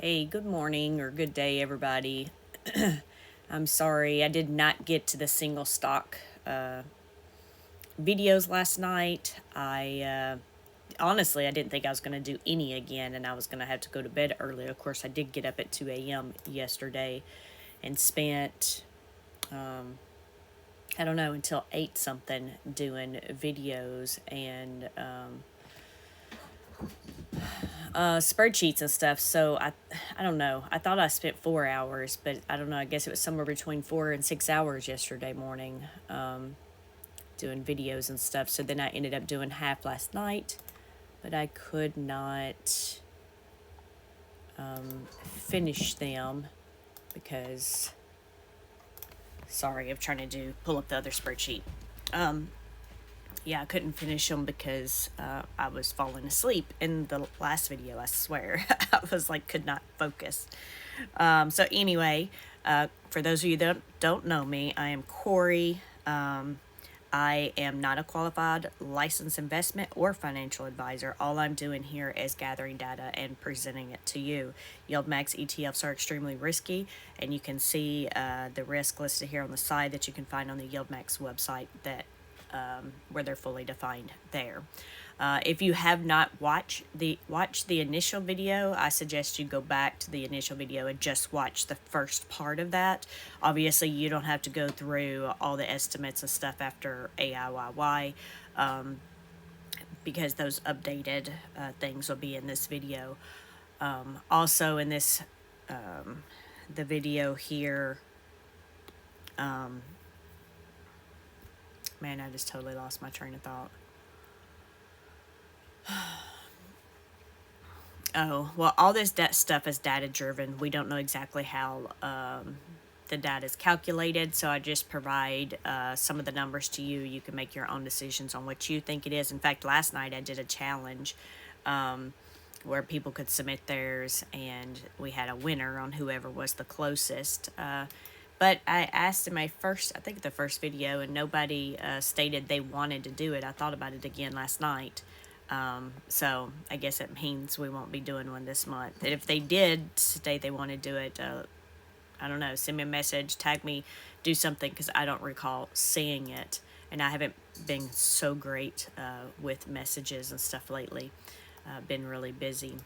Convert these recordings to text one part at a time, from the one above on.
Hey, good morning or good day, everybody. I'm sorry, I did not get to the single stock videos last night. I honestly, I didn't think I was going to do any again, and I was going to have to go to bed early. Of course, I did get up at 2 a.m. yesterday and spent, I don't know, until 8 something doing videos and spreadsheets and stuff. So I don't know. I thought I spent 4 hours, but I don't know. I guess it was somewhere between 4 and 6 hours yesterday morning doing videos and stuff. So then I ended up doing half last night, but I could not finish them because, sorry, I'm trying to pull up the other spreadsheet. Yeah, I couldn't finish them because I was falling asleep in the last video. I swear, I was like could not focus. So anyway, for those of you that don't know me, I am Corey. I am not a qualified licensed investment or financial advisor. All I'm doing here is gathering data and presenting it to you. YieldMax ETFs are extremely risky, and you can see the risk listed here on the side that you can find on the YieldMax website that where they're fully defined there. If you have not watched the initial video, I suggest you go back to the initial video and just watch the first part of that. Obviously, you don't have to go through all the estimates and stuff after AIYY because those updated things will be in this video. Also, in this the video here, man, I just totally lost my train of thought. Oh, well, all this stuff is data driven. We don't know exactly how the data is calculated, so I just provide some of the numbers to you. You can make your own decisions on what you think it is. In fact, last night I did a challenge where people could submit theirs, and we had a winner on whoever was the closest. But I asked in my first, I think the first video, and nobody stated they wanted to do it. I thought about it again last night. So I guess it means we won't be doing one this month. And if they did state they want to do it, I don't know, send me a message, tag me, do something, because I don't recall seeing it. And I haven't been so great with messages and stuff lately. Been really busy.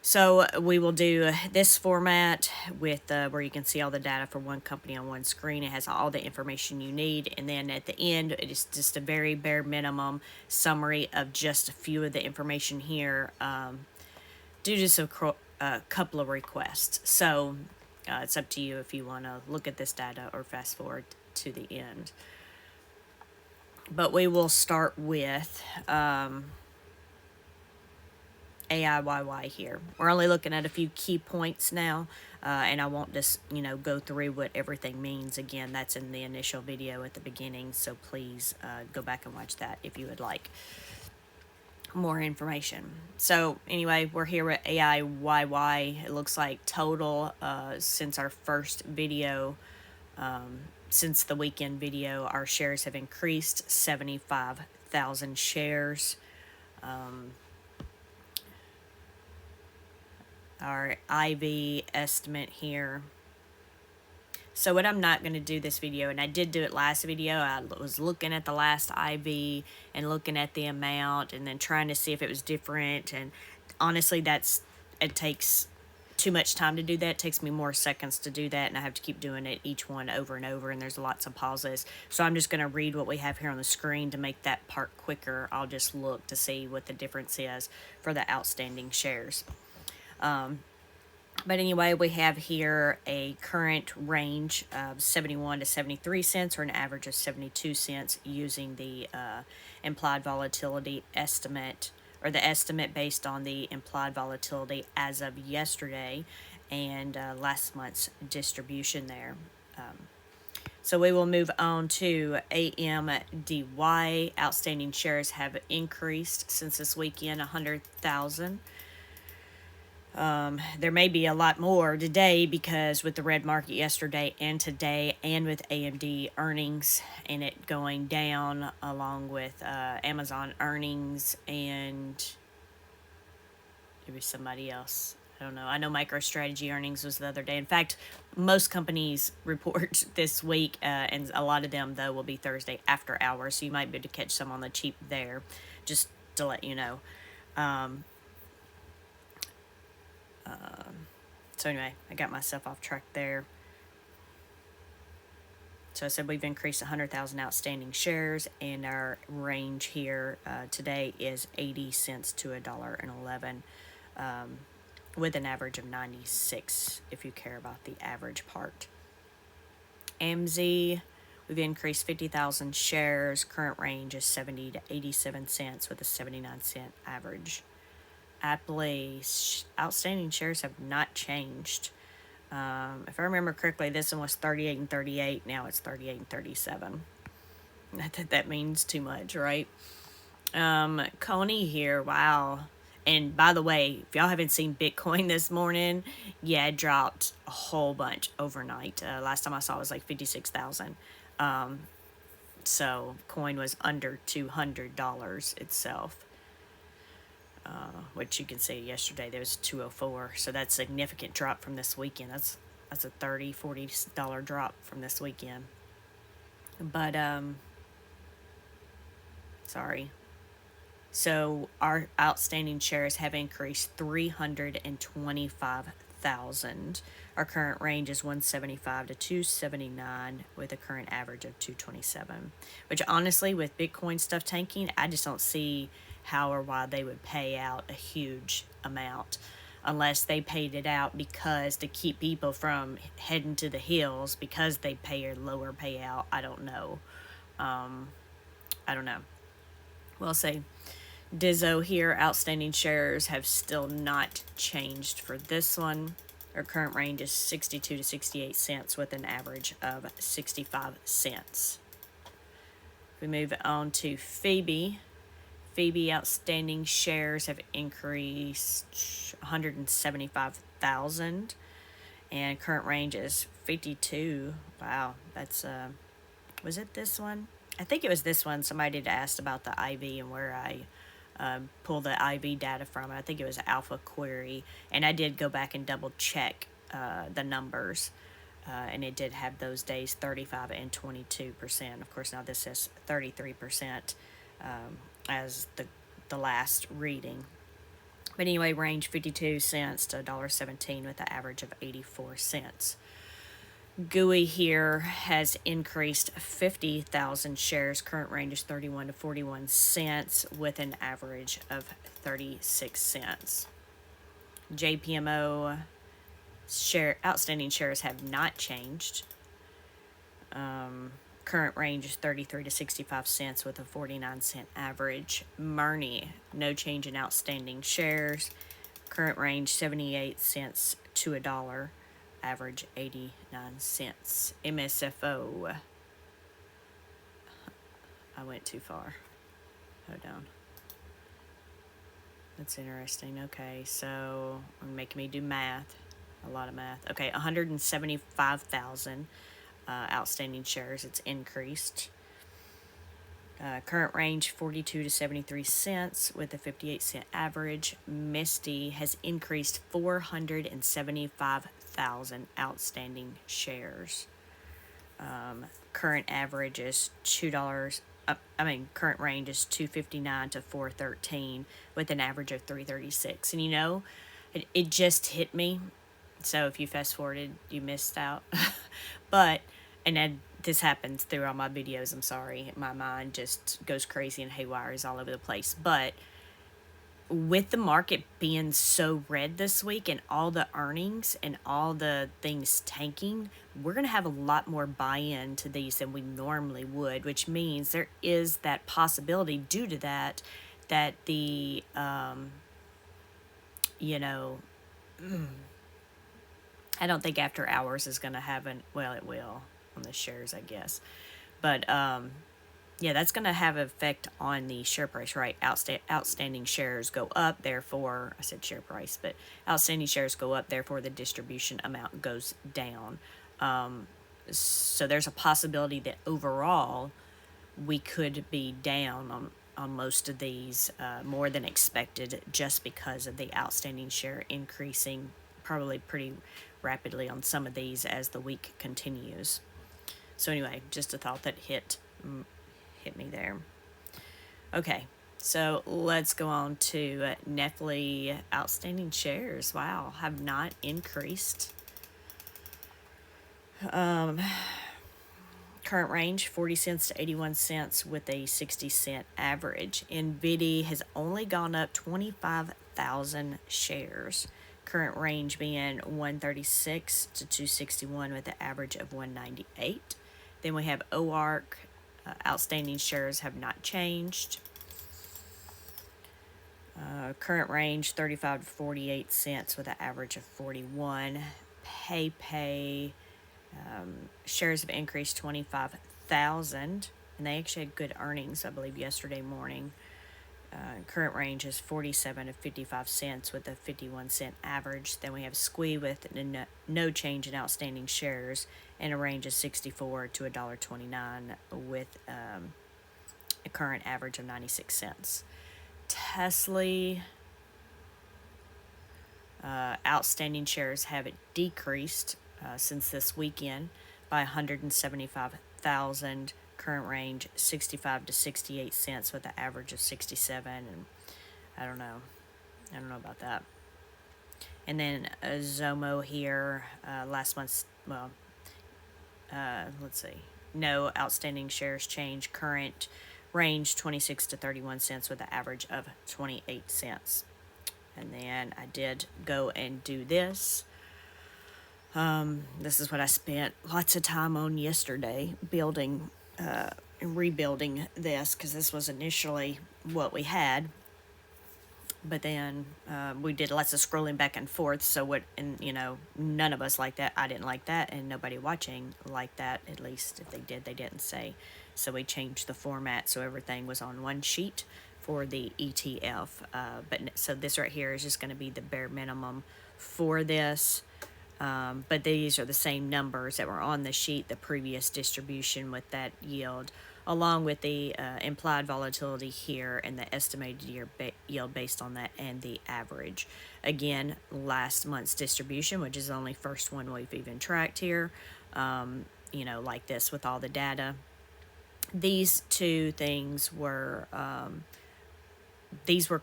So we will do this format with where you can see all the data for one company on one screen. It has all the information you need. And then at the end, it is just a very bare minimum summary of just a few of the information here due to a couple of requests. So it's up to you if you want to look at this data or fast forward to the end. But we will start with AIYY here. We're only looking at a few key points now, and I won't just, go through what everything means. Again, that's in the initial video at the beginning, so please go back and watch that if you would like more information. So anyway, we're here at AIYY. It looks like total since our first video, since the weekend video, our shares have increased 75,000 shares. Our IV estimate here. So what I'm not going to do this video, and I did do it last video, I was looking at the last IV and looking at the amount and then trying to see if it was different. And honestly, it takes too much time to do that. It takes me more seconds to do that, and I have to keep doing it each one over and over, and there's lots of pauses. So I'm just going to read what we have here on the screen to make that part quicker. I'll just look to see what the difference is for the outstanding shares. But anyway, we have here a current range of 71 to 73 cents, or an average of 72 cents, using the implied volatility estimate, or the estimate based on the implied volatility as of yesterday and last month's distribution there. So we will move on to AMDY. Outstanding shares have increased since this weekend, 100,000. There may be a lot more today because with the red market yesterday and today, and with AMD earnings and it going down, along with Amazon earnings, and there was somebody else. I don't know. I know MicroStrategy earnings was the other day. In fact, most companies report this week, and a lot of them, though, will be Thursday after hours. So you might be able to catch some on the cheap there, just to let you know. So anyway, I got myself off track there. So I said we've increased 100,000 outstanding shares, and our range here today is 80 cents to $1.11, with an average of 96 if you care about the average part. AMZ, we've increased 50,000 shares. Current range is 70 to 87 cents with a 79-cent average. Apple, outstanding shares have not changed. If I remember correctly, this one was 38 and 38. Now it's 38 and 37. Not that that means too much, right? Coney here, wow. And by the way, if y'all haven't seen Bitcoin this morning, yeah, it dropped a whole bunch overnight. Last time I saw it was like 56,000. So coin was under $200 itself. Which you can see yesterday there was 204, so that's a significant drop from this weekend. That's a $30-$40 drop from this weekend. But sorry. So our outstanding shares have increased 325,000. Our current range is 175 to 279 with a current average of 227. Which honestly, with Bitcoin stuff tanking, I just don't see how or why they would pay out a huge amount unless they paid it out because to keep people from heading to the hills because they pay a lower payout. I don't know. We'll see. Dizzo here, outstanding shares have still not changed for this one. Our current range is 62 to 68 cents with an average of 65 cents. We move on to Phoebe. Phoebe outstanding shares have increased 175,000 and current range is 52. Wow, that's was it this one? I think it was this one. Somebody had asked about the IV and where I pull the IV data from. I think it was Alpha Query, and I did go back and double check the numbers, and it did have those days 35 and 22%. Of course, now this says 33% as the last reading. But anyway, range 52 cents to $1.17 with an average of 84 cents. GUI here has increased 50,000 shares. Current range is 31 to 41 cents with an average of 36 cents. JPMO outstanding shares have not changed. Current range is 33 to 65 cents with a 49-cent average. Murny, no change in outstanding shares. Current range 78 cents to $1. Average 89 cents. MSFO. I went too far. Hold on. That's interesting. Okay, so making me do math. A lot of math. Okay, 175,000 outstanding shares. It's increased. Current range 42 to 73 cents with a 58-cent average. Misty has increased 475,000 outstanding shares. Current average is $2. Current range is 259 to 413 with an average of 336. And you know, it just hit me. So if you fast forwarded, you missed out. But this happens through all my videos. I'm sorry. My mind just goes crazy and haywires all over the place. But with the market being so red this week and all the earnings and all the things tanking, we're going to have a lot more buy-in to these than we normally would, which means there is that possibility due to that the, I don't think after hours is going to have well, it will on the shares, I guess. But, yeah, that's going to have an effect on the share price, right? Outstanding shares go up, therefore, I said share price, but outstanding shares go up, therefore the distribution amount goes down. So there's a possibility that overall we could be down on on most of these, more than expected, just because of the outstanding share increasing probably pretty rapidly on some of these as the week continues. So anyway, just a thought that hit me there. Okay, so let's go on to Netflix outstanding shares. Wow, have not increased. Current range 40 cents to 81 cents with a 60-cent average. NVIDIA has only gone up 25,000 shares. Current range being 136 to 261 with an average of 198. Then we have OARC. Outstanding shares have not changed. Current range 35 to 48 cents with an average of 41. PayPay. Shares have increased 25,000, and they actually had good earnings, I believe, yesterday morning. Current range is 47 to 55 cents with a 51-cent average. Then we have Squee with no change in outstanding shares, and a range of 64 to $1.29 with a current average of 96 cents. Tesla. Outstanding shares have decreased since this weekend by 175,000. Current range 65 to 68 cents with an average of 67. And I don't know about that. And then Zomo here, last month's, let's see, no outstanding shares change. Current range 26 to 31 cents with an average of 28 cents. And then I did go and do this. This is what I spent lots of time on yesterday, building and rebuilding this, because this was initially what we had. But then we did lots of scrolling back and forth. So none of us liked that. I didn't like that, and nobody watching liked that. At least if they did, they didn't say. So we changed the format so everything was on one sheet for the ETF. So this right here is just going to be the bare minimum for this. But these are the same numbers that were on the sheet, the previous distribution with that yield, along with the implied volatility here and the estimated yield based on that, and the average. Again, last month's distribution, which is the only first one we've even tracked here, like this with all the data. These two things were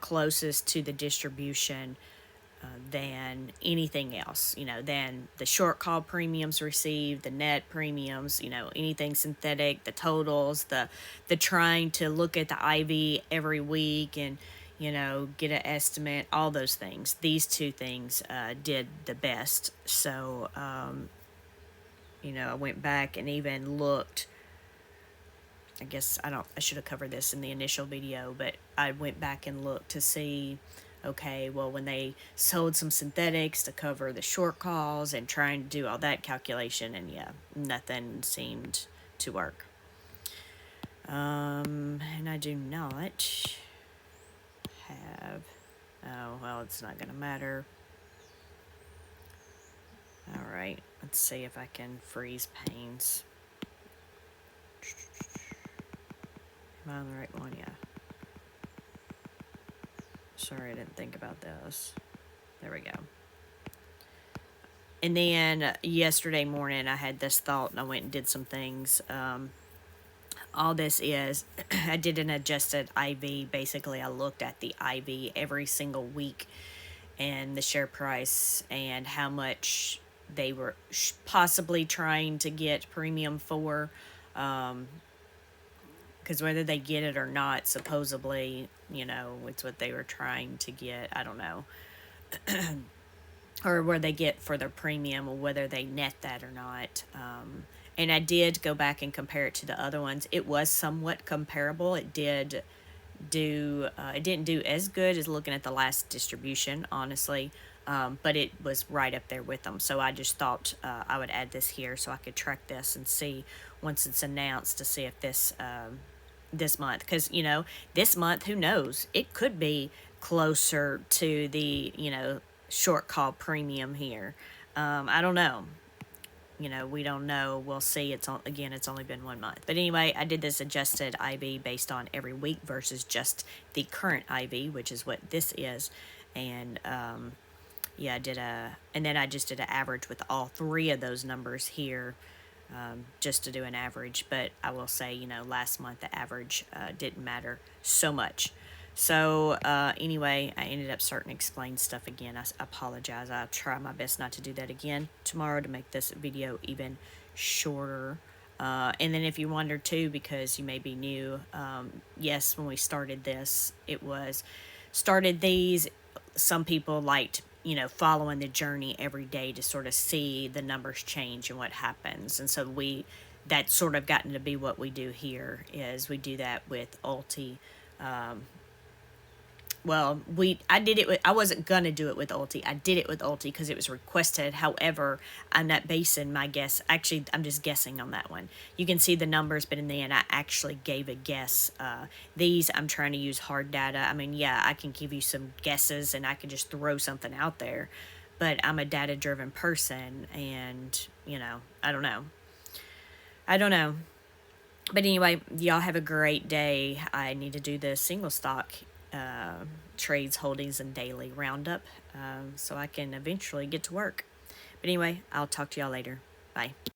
closest to the distribution than anything else, than the short call premiums received, the net premiums, anything synthetic, the totals, the trying to look at the IV every week and, get an estimate, all those things. These two things did the best. So, I went back and even looked. I guess I should have covered this in the initial video, but I went back and looked to see, okay, well, when they sold some synthetics to cover the short calls and trying to do all that calculation, and nothing seemed to work. And I do not have, it's not going to matter. All right, let's see if I can freeze panes. Am I on the right one? Yeah. Sorry, I didn't think about this. There we go. And then yesterday morning, I had this thought, and I went and did some things. All this is, I did an adjusted IV. Basically, I looked at the IV every single week and the share price and how much they were possibly trying to get premium for. Because whether they get it or not, supposedly, it's what they were trying to get. I don't know. Or where they get for their premium, or whether they net that or not. And I did go back and compare it to the other ones. It was somewhat comparable. It didn't do as good as looking at the last distribution, honestly. But it was right up there with them. So I just thought I would add this here so I could track this and see once it's announced, to see if this month, because this month, who knows, it could be closer to the short call premium here. I don't know. you know, we don't know. We'll see. Again, it's only been 1 month. But anyway, I did this adjusted IV based on every week versus just the current IV, which is what this is. And yeah, and then I just did an average with all three of those numbers here, just to do an average. But I will say, you know, last month the average didn't matter so much. So anyway, I ended up starting to explain stuff again. I apologize. I'll try my best not to do that again tomorrow to make this video even shorter. And then if you wonder too, because you may be new, yes, when we started this, some people liked, you know, following the journey every day to sort of see the numbers change and what happens. And so that's sort of gotten to be what we do here, is we do that with Ulti. I wasn't going to do it with Ulti. I did it with Ulti because it was requested. However, I'm not basing my guess. Actually, I'm just guessing on that one. You can see the numbers, but in the end, I actually gave a guess. These, I'm trying to use hard data. I mean, yeah, I can give you some guesses and I can just throw something out there. But I'm a data-driven person and, you know, I don't know. But anyway, y'all have a great day. I need to do the single stock trades, holdings, and daily roundup so I can eventually get to work. But anyway, I'll talk to y'all later. Bye.